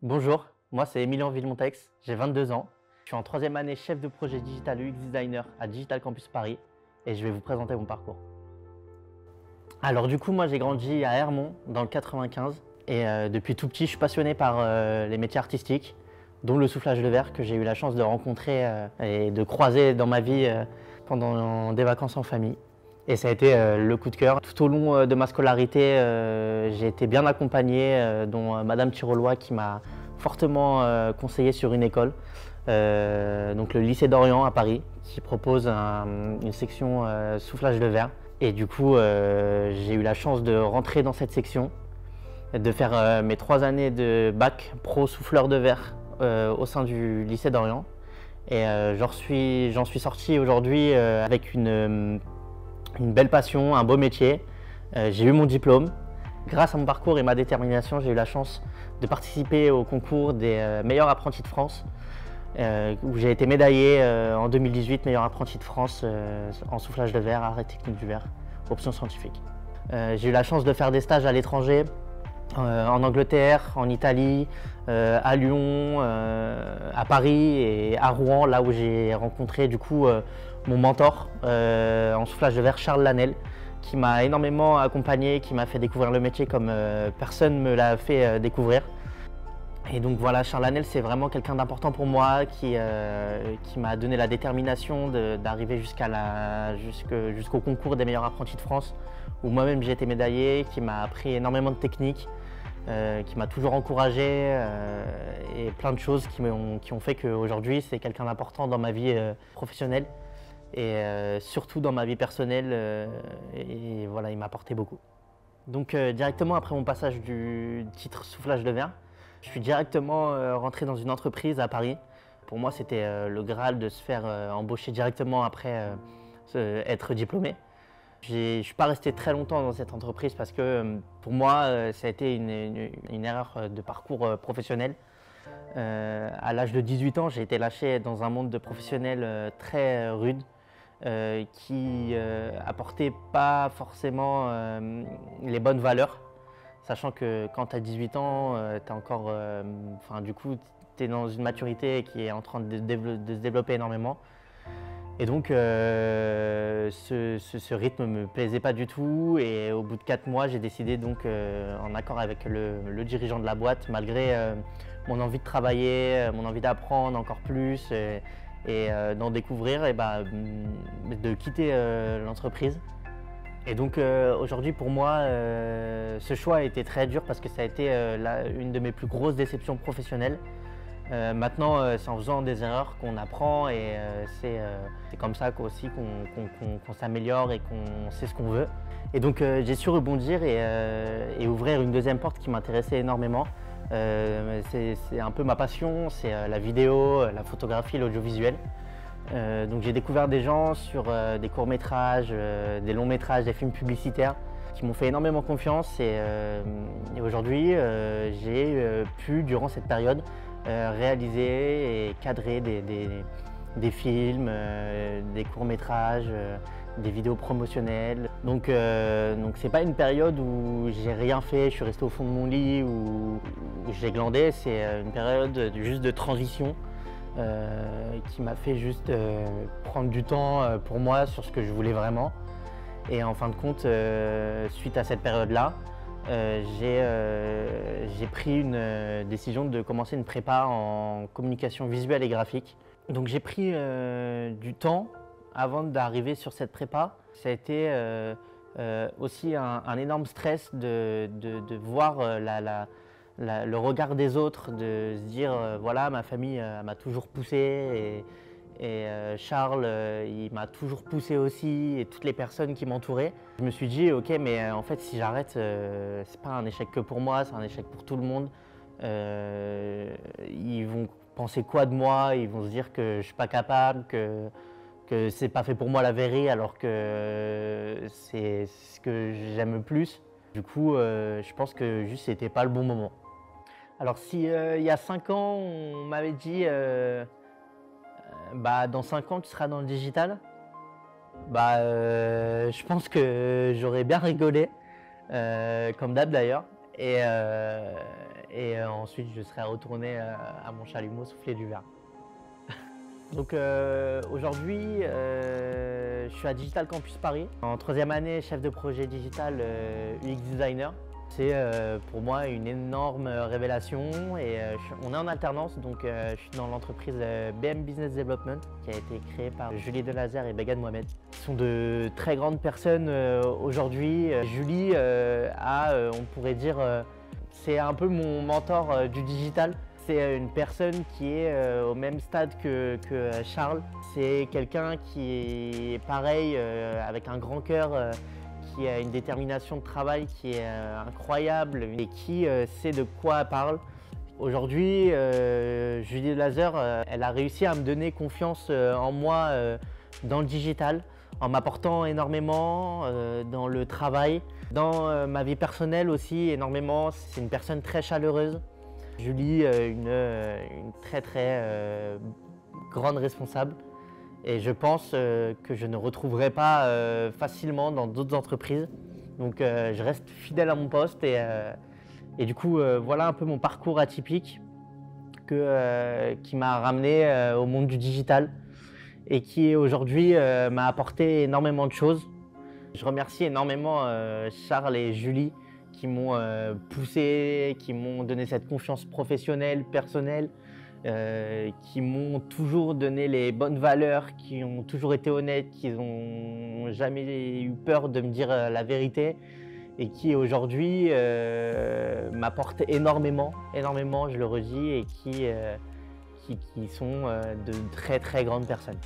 Bonjour, moi c'est Emilien Villemontex, j'ai 22 ans. Je suis en troisième année chef de projet digital UX designer à Digital Campus Paris et je vais vous présenter mon parcours. Alors du coup, moi j'ai grandi à Hermont dans le 95 et depuis tout petit je suis passionné par les métiers artistiques, dont le soufflage de verre que j'ai eu la chance de rencontrer et de croiser dans ma vie pendant des vacances en famille. Et ça a été le coup de cœur. Tout au long de ma scolarité, j'ai été bien accompagné, dont Madame Tirolois qui m'a fortement conseillé sur une école, donc le lycée d'Orient à Paris, qui propose une section soufflage de verre. Et du coup, j'ai eu la chance de rentrer dans cette section, de faire mes 3 années de bac pro souffleur de verre au sein du lycée d'Orient. Et j'en suis sorti aujourd'hui avec une belle passion, un beau métier. J'ai eu mon diplôme. Grâce à mon parcours et ma détermination, j'ai eu la chance de participer au concours des meilleurs apprentis de France, où j'ai été médaillé en 2018 meilleur apprenti de France en soufflage de verre, arts et techniques du verre, option scientifique. J'ai eu la chance de faire des stages à l'étranger, en Angleterre, en Italie, à Lyon, à Paris et à Rouen, là où j'ai rencontré du coup mon mentor en soufflage de verre, Charles Lanel, qui m'a énormément accompagné, qui m'a fait découvrir le métier comme personne ne me l'a fait découvrir. Et donc voilà, Charles Lanel, c'est vraiment quelqu'un d'important pour moi qui m'a donné la détermination d'arriver jusqu'au concours des meilleurs apprentis de France, où moi-même j'ai été médaillé, qui m'a appris énormément de techniques, qui m'a toujours encouragé et plein de choses qui ont fait qu'aujourd'hui c'est quelqu'un d'important dans ma vie professionnelle et surtout dans ma vie personnelle et voilà, il m'a apporté beaucoup. Donc directement après mon passage du titre soufflage de verre, je suis directement rentré dans une entreprise à Paris. Pour moi, c'était le Graal de se faire embaucher directement après être diplômé. Je ne suis pas resté très longtemps dans cette entreprise parce que pour moi, ça a été une erreur de parcours professionnel. À l'âge de 18 ans, j'ai été lâché dans un monde de professionnels très rude qui apportait pas forcément les bonnes valeurs. Sachant que quand tu as 18 ans, tu es encore, du coup, tu es dans une maturité qui est en train de se développer énormément. Et donc, ce rythme ne me plaisait pas du tout. Et au bout de 4 mois, j'ai décidé, donc, en accord avec le dirigeant de la boîte, malgré mon envie de travailler, mon envie d'apprendre encore plus et d'en découvrir, de quitter l'entreprise. Et donc aujourd'hui pour moi, ce choix a été très dur parce que ça a été une de mes plus grosses déceptions professionnelles. Maintenant, c'est en faisant des erreurs qu'on apprend et c'est comme ça aussi qu'on s'améliore et qu'on sait ce qu'on veut. Et donc j'ai su rebondir et ouvrir une deuxième porte qui m'intéressait énormément. C'est un peu ma passion, c'est la vidéo, la photographie, l'audiovisuel. Donc j'ai découvert des gens sur des courts-métrages, des longs-métrages, des films publicitaires qui m'ont fait énormément confiance et aujourd'hui j'ai pu, durant cette période, réaliser et cadrer des films, des courts-métrages, des vidéos promotionnelles. Donc c'est pas une période où j'ai rien fait, je suis resté au fond de mon lit ou j'ai glandé, c'est une période juste de transition. Qui m'a fait juste prendre du temps pour moi sur ce que je voulais vraiment. Et en fin de compte, suite à cette période-là, j'ai pris une décision de commencer une prépa en communication visuelle et graphique. Donc j'ai pris du temps avant d'arriver sur cette prépa. Ça a été aussi un énorme stress de voir le regard des autres, de se dire voilà, ma famille m'a toujours poussé et Charles il m'a toujours poussé aussi et toutes les personnes qui m'entouraient. Je me suis dit ok, mais en fait si j'arrête, c'est pas un échec que pour moi, c'est un échec pour tout le monde. Ils vont penser quoi de moi? Ils vont se dire que je suis pas capable, que c'est pas fait pour moi la verrerie alors que c'est ce que j'aime le plus. Du coup, je pense que juste c'était pas le bon moment. Alors si il y a 5 ans, on m'avait dit dans 5 ans tu seras dans le digital, je pense que j'aurais bien rigolé, comme d'hab d'ailleurs. Et, et ensuite je serai retourné à mon chalumeau souffler du verre. Donc aujourd'hui, je suis à Digital Campus Paris, en troisième année chef de projet digital UX designer. C'est pour moi une énorme révélation et on est en alternance, donc je suis dans l'entreprise BM Business Development qui a été créée par Julie Delazer et Begad Mohamed. Ils sont de très grandes personnes aujourd'hui. Julie on pourrait dire, c'est un peu mon mentor du digital. C'est une personne qui est au même stade que Charles. C'est quelqu'un qui est pareil, avec un grand cœur, qui a une détermination de travail qui est incroyable et qui sait de quoi elle parle. Aujourd'hui, Julie Laser, elle a réussi à me donner confiance en moi dans le digital, en m'apportant énormément dans le travail, dans ma vie personnelle aussi énormément. C'est une personne très chaleureuse. Julie, une très grande responsable. Et je pense que je ne retrouverai pas facilement dans d'autres entreprises. Donc je reste fidèle à mon poste et du coup voilà un peu mon parcours atypique qui m'a ramené au monde du digital et qui aujourd'hui m'a apporté énormément de choses. Je remercie énormément Charles et Julie qui m'ont poussé, qui m'ont donné cette confiance professionnelle, personnelle, qui m'ont toujours donné les bonnes valeurs, qui ont toujours été honnêtes, qui n'ont jamais eu peur de me dire la vérité et qui aujourd'hui m'apportent énormément, je le redis, et qui sont de très grandes personnes.